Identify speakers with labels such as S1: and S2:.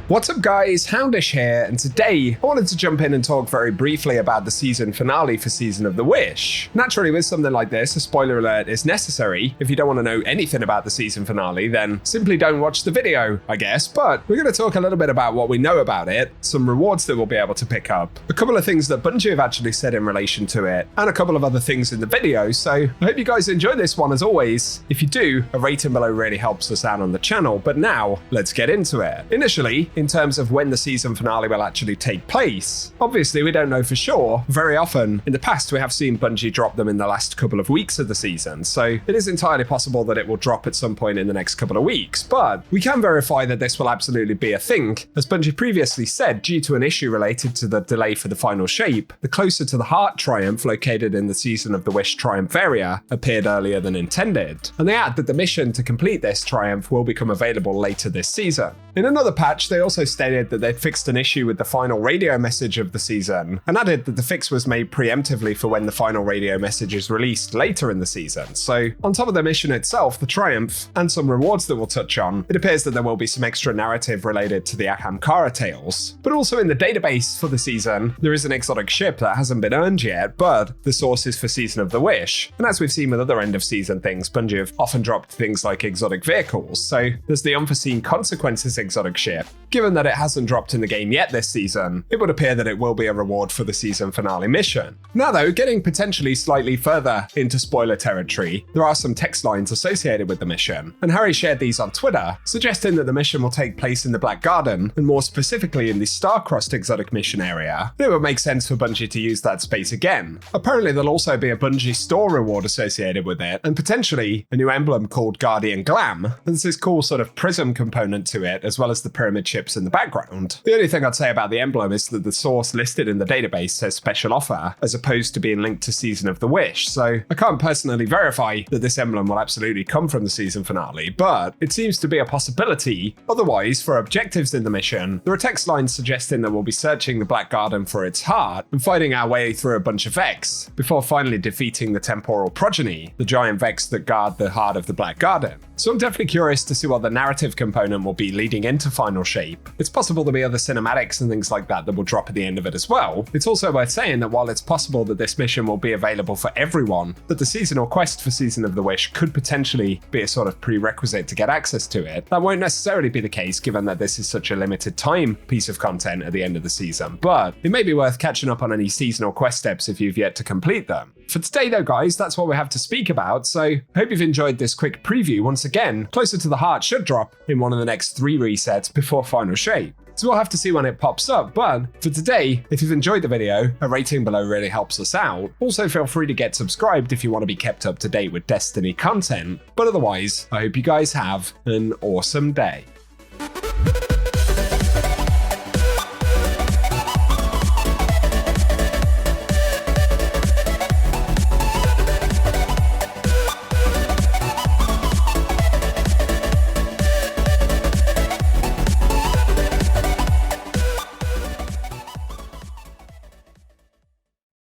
S1: What's up guys, Houndish here, and today I wanted to jump in and talk very briefly about the season finale for Season of the Wish. Naturally, with something like this, a spoiler alert is necessary. If you don't want to know anything about the season finale, then simply don't watch the video, I guess, but we're going to talk a little bit about what we know about it, some rewards that we'll be able to pick up, a couple of things that Bungie have actually said in relation to it, and a couple of other things in the video, so I hope you guys enjoy this one as always. If you do, a rating below really helps us out on the channel, but now, let's get into it. Initially, in terms of when the season finale will actually take place, obviously we don't know for sure. Very often in the past we have seen Bungie drop them in the last couple of weeks of the season, so it is entirely possible that it will drop at some point in the next couple of weeks, but we can verify that this will absolutely be a thing. As Bungie previously said, due to an issue related to the delay for the final shape, the Closer to the Heart triumph located in the Season of the Wish triumph area appeared earlier than intended, and they add that the mission to complete this triumph will become available later this season. In another patch, they also stated that they'd fixed an issue with the final radio message of the season, and added that the fix was made preemptively for when the final radio message is released later in the season. So, on top of the mission itself, the triumph, and some rewards that we'll touch on, it appears that there will be some extra narrative related to the Ahamkara tales. But also in the database for the season, there is an exotic ship that hasn't been earned yet, but the source is for Season of the Wish. And as we've seen with other end of season things, Bungie have often dropped things like exotic vehicles, so there's the Unforeseen Consequences exotic ship. Given that it hasn't dropped in the game yet this season, it would appear that it will be a reward for the season finale mission. Now though, getting potentially slightly further into spoiler territory, there are some text lines associated with the mission, and Harry shared these on Twitter, suggesting that the mission will take place in the Black Garden, and more specifically in the Star-Crossed exotic mission area. It would make sense for Bungie to use that space again. Apparently there'll also be a Bungie store reward associated with it, and potentially a new emblem called Guardian Glam. There's this cool sort of prism component to it, as well as the pyramid ships in the background. The only thing I'd say about the emblem is that the source listed in the database says special offer, as opposed to being linked to Season of the Wish, so I can't personally verify that this emblem will absolutely come from the season finale, but it seems to be a possibility. Otherwise, for objectives in the mission, there are text lines suggesting that we'll be searching the Black Garden for its heart, and fighting our way through a bunch of Vex, before finally defeating the Temporal Progeny, the giant Vex that guard the heart of the Black Garden. So I'm definitely curious to see what the narrative component will be leading into Final Shape. It's possible there'll be other cinematics and things like that will drop at the end of it as well. It's also worth saying that while it's possible that this mission will be available for everyone, that the seasonal quest for Season of the Wish could potentially be a sort of prerequisite to get access to it. That won't necessarily be the case given that this is such a limited time piece of content at the end of the season, but it may be worth catching up on any seasonal quest steps if you've yet to complete them. For today though guys, that's what we have to speak about, so I hope you've enjoyed this quick preview. Once again, Closer to the Heart should drop in one of the next 3 resets before Final Shape. So we'll have to see when it pops up, but for today, if you've enjoyed the video, a rating below really helps us out. Also feel free to get subscribed if you want to be kept up to date with Destiny content, but otherwise, I hope you guys have an awesome day.